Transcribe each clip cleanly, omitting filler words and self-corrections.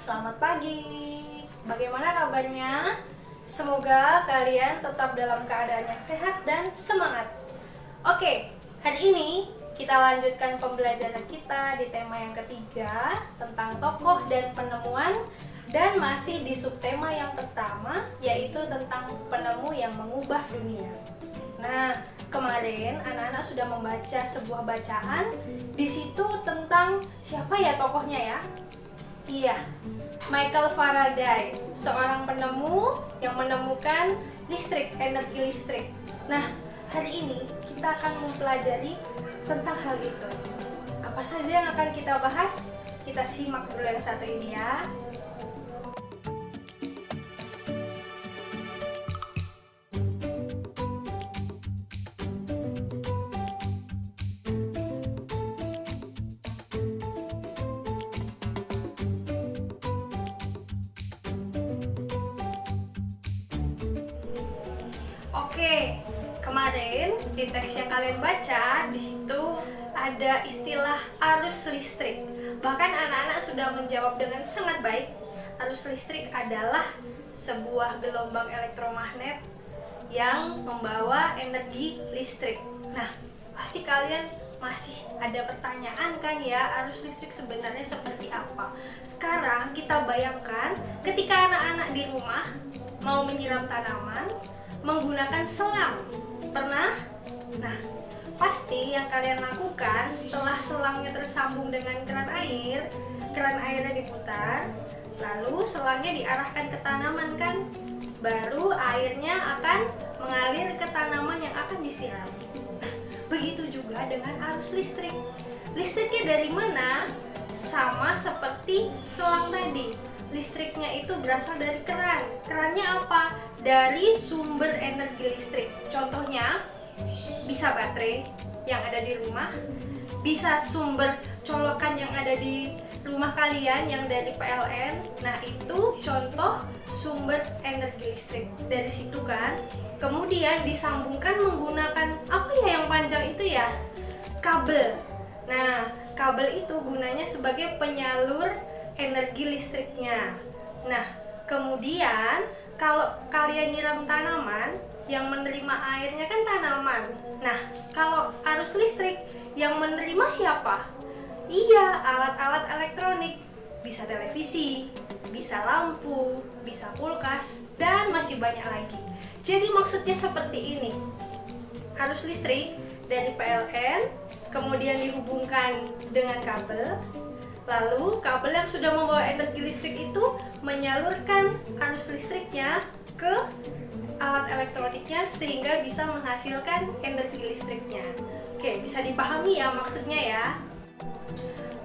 selamat pagi. Bagaimana kabarnya? Semoga kalian tetap dalam keadaan yang sehat dan semangat. Oke, hari ini kita lanjutkan pembelajaran kita di tema yang ketiga tentang tokoh dan penemuan, dan masih di subtema yang pertama, yaitu tentang penemu yang mengubah dunia. Nah, kemarin anak-anak sudah membaca sebuah bacaan. Di situ tentang siapa ya tokohnya ya? Iya, Michael Faraday, seorang penemu yang menemukan energi listrik. Nah, hari ini kita akan mempelajari tentang hal itu. Apa saja yang akan kita bahas? Kita simak dulu yang satu ini ya. Oke, kemarin di teks yang kalian baca, di situ ada istilah arus listrik. Bahkan anak-anak sudah menjawab dengan sangat baik. Arus listrik adalah sebuah gelombang elektromagnet yang membawa energi listrik. Nah, pasti kalian masih ada pertanyaan kan ya, arus listrik sebenarnya seperti apa? Sekarang kita bayangkan ketika anak-anak di rumah mau menyiram tanaman menggunakan selang. Pernah? Nah, pasti yang kalian lakukan setelah selangnya tersambung dengan keran airnya diputar, lalu selangnya diarahkan ke tanaman kan? Baru airnya akan mengalir ke tanaman yang akan disiram. Nah, begitu juga dengan arus listrik. Listriknya dari mana? Sama seperti selang tadi. Listriknya itu berasal dari keran. Kerannya apa? Dari sumber energi listrik. Contohnya bisa baterai yang ada di rumah, bisa sumber colokan yang ada di rumah kalian yang dari PLN. Nah, itu contoh sumber energi listrik. Dari situ kan, kemudian disambungkan menggunakan apa ya yang panjang itu ya? Kabel. Nah, kabel itu gunanya sebagai penyalur energi listriknya. Nah, kemudian kalau kalian nyiram tanaman, yang menerima airnya kan tanaman. Nah, kalau arus listrik yang menerima siapa? Iya, alat-alat elektronik. Bisa televisi, bisa lampu, bisa kulkas, dan masih banyak lagi. Jadi maksudnya seperti ini. Arus listrik dari PLN kemudian dihubungkan dengan kabel. Lalu kabel yang sudah membawa energi listrik itu menyalurkan arus listriknya ke alat elektroniknya sehingga bisa menghasilkan energi listriknya. Oke, bisa dipahami ya maksudnya ya.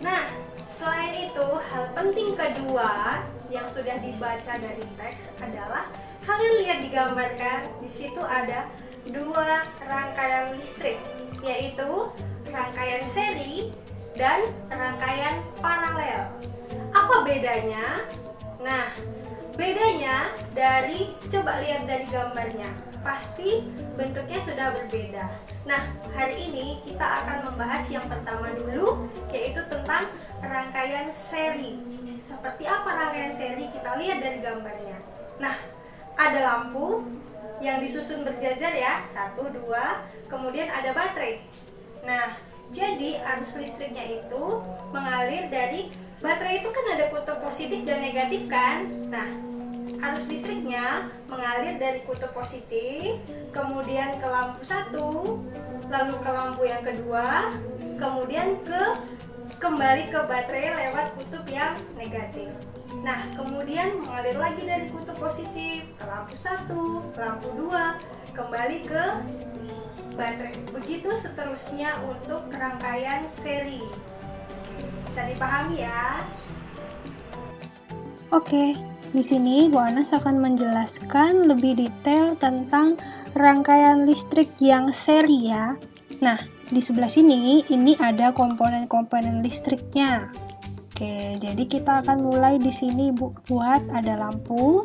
Nah, selain itu, hal penting kedua yang sudah dibaca dari teks adalah kalian lihat digambarkan di situ ada dua rangkaian listrik, yaitu rangkaian seri dan rangkaian paralel. Apa bedanya? Nah, bedanya dari, coba lihat dari gambarnya, pasti bentuknya sudah berbeda. Nah, hari ini kita akan membahas yang pertama dulu, yaitu tentang rangkaian seri. Seperti apa rangkaian seri? Kita lihat dari gambarnya. Nah, ada lampu yang disusun berjajar ya, 1, 2, kemudian ada baterai. Nah, jadi arus listriknya itu mengalir dari baterai, itu kan ada kutub positif dan negatif kan? Nah, arus listriknya mengalir dari kutub positif, kemudian ke lampu 1, lalu ke lampu yang kedua, kemudian kembali ke baterai lewat kutub yang negatif. Nah, kemudian mengalir lagi dari kutub positif ke lampu 1, lampu 2, kembali ke baterai. Begitu seterusnya untuk rangkaian seri. Bisa dipahami ya? Oke, di sini Bu Anas akan menjelaskan lebih detail tentang rangkaian listrik yang seri ya. Nah, di sebelah sini ini ada komponen-komponen listriknya. Oke, jadi kita akan mulai di sini buat ada lampu.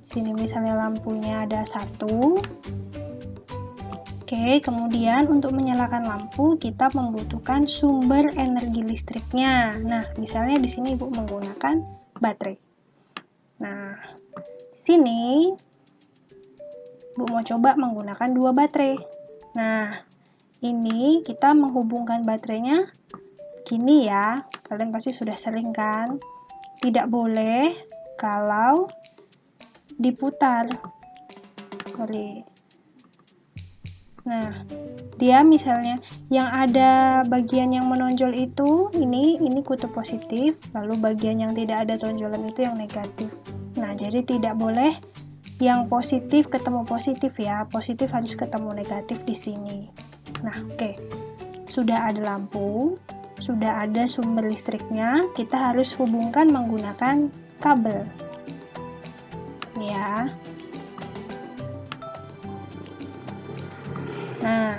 Sini misalnya lampunya ada 1. Oke, kemudian untuk menyalakan lampu kita membutuhkan sumber energi listriknya. Nah, misalnya di sini Ibu menggunakan baterai. Nah, di sini Bu mau coba menggunakan 2 baterai. Nah, ini kita menghubungkan baterainya gini ya. Kalian pasti sudah sering kan? Tidak boleh kalau diputar. Nah, dia misalnya yang ada bagian yang menonjol itu ini kutub positif, lalu bagian yang tidak ada tonjolan itu yang negatif. Nah, jadi tidak boleh yang positif ketemu positif ya. Positif harus ketemu negatif di sini. Nah, oke. Sudah ada lampu, sudah ada sumber listriknya, kita harus hubungkan menggunakan kabel. Ya. Nah,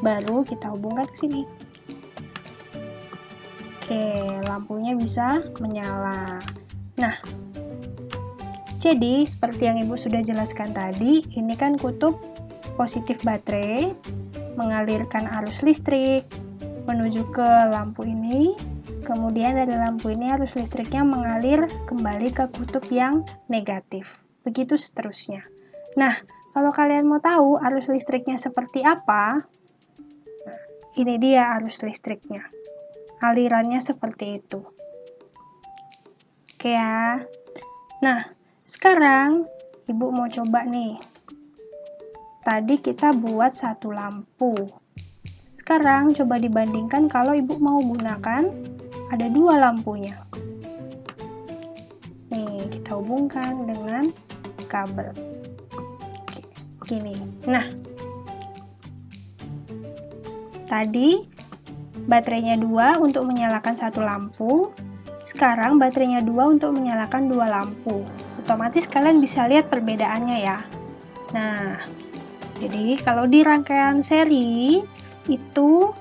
baru kita hubungkan ke sini. Oke, lampunya bisa menyala. Nah, jadi seperti yang Ibu sudah jelaskan tadi, ini kan kutub positif baterai mengalirkan arus listrik menuju ke lampu ini. Kemudian dari lampu ini arus listriknya mengalir kembali ke kutub yang negatif. Begitu seterusnya. Nah, kalau kalian mau tahu arus listriknya seperti apa, nah, ini dia arus listriknya. Alirannya seperti itu. Oke ya. Nah, sekarang Ibu mau coba nih. Tadi kita buat satu lampu. Sekarang coba dibandingkan kalau Ibu mau gunakan ada 2 lampunya. Nih, kita hubungkan dengan kabel. Oke, gini. Nah, tadi baterainya 2 untuk menyalakan satu lampu. Sekarang baterainya 2 untuk menyalakan 2 lampu. Otomatis kalian bisa lihat perbedaannya ya. Nah, jadi kalau di rangkaian seri itu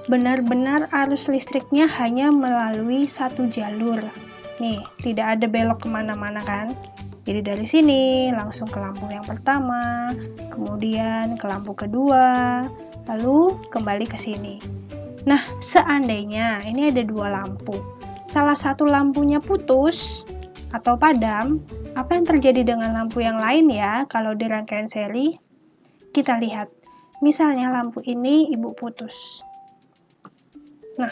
benar-benar arus listriknya hanya melalui satu jalur. Nih, tidak ada belok kemana-mana kan. Jadi dari sini langsung ke lampu yang pertama, kemudian ke lampu kedua, lalu kembali ke sini. Nah, seandainya ini ada 2 lampu, salah satu lampunya putus atau padam, apa yang terjadi dengan lampu yang lain ya kalau di rangkaian seri? Kita lihat, misalnya lampu ini Ibu putus. Nah,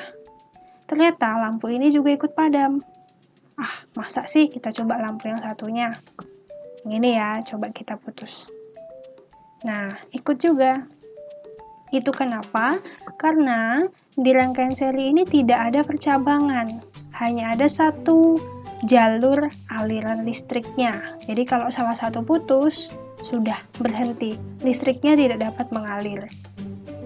ternyata lampu ini juga ikut padam. Ah, masa sih? Kita coba lampu yang satunya. Ini ya, coba kita putus. Nah, ikut juga. Itu kenapa? Karena di rangkaian seri ini tidak ada percabangan. Hanya ada satu jalur aliran listriknya. Jadi kalau salah satu putus, sudah berhenti. Listriknya tidak dapat mengalir.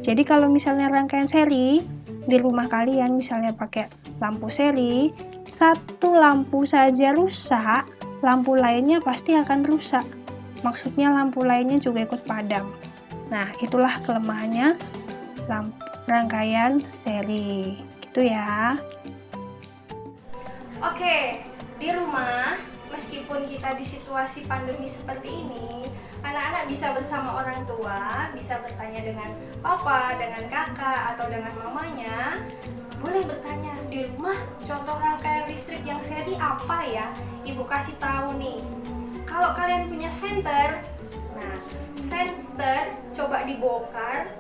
Jadi kalau misalnya rangkaian seri, di rumah kalian misalnya pakai lampu seri, satu lampu saja rusak, lampu lainnya pasti akan rusak. Maksudnya lampu lainnya juga ikut padam. Nah, itulah kelemahannya rangkaian seri. Gitu ya. Oke, di rumah, meskipun kita di situasi pandemi seperti ini, anak-anak bisa bersama orang tua, bisa bertanya dengan papa, dengan kakak, atau dengan mamanya. Boleh bertanya, di rumah contoh rangkaian listrik yang seri apa ya? Ibu kasih tahu nih. Kalau kalian punya senter, nah, senter coba dibongkar,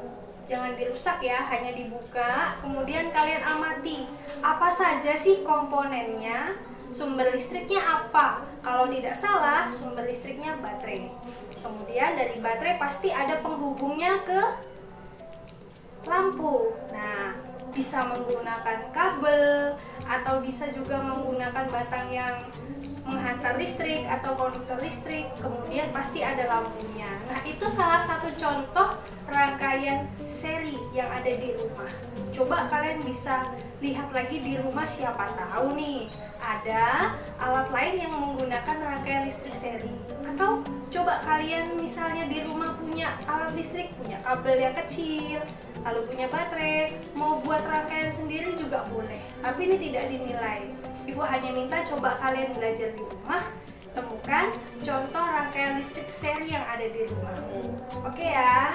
jangan dirusak ya, hanya dibuka. Kemudian kalian amati, apa saja sih komponennya, sumber listriknya apa. Kalau tidak salah, sumber listriknya baterai. Kemudian dari baterai pasti ada penghubungnya ke lampu. Nah, bisa menggunakan kabel, atau bisa juga menggunakan batang yang menghantar listrik atau konduktor listrik, kemudian pasti ada lampunya. Nah, itu salah satu contoh rangkaian seri yang ada di rumah. Coba kalian bisa lihat lagi di rumah, siapa tahu nih ada alat lain yang menggunakan rangkaian listrik seri. Atau coba kalian misalnya di rumah punya alat listrik, punya kabel yang kecil, lalu punya baterai, mau buat rangkaian sendiri juga boleh. Tapi ini tidak dinilai. Ibu hanya minta coba kalian belajar di rumah, temukan contoh rangkaian listrik seri yang ada di rumahmu. Oke ya?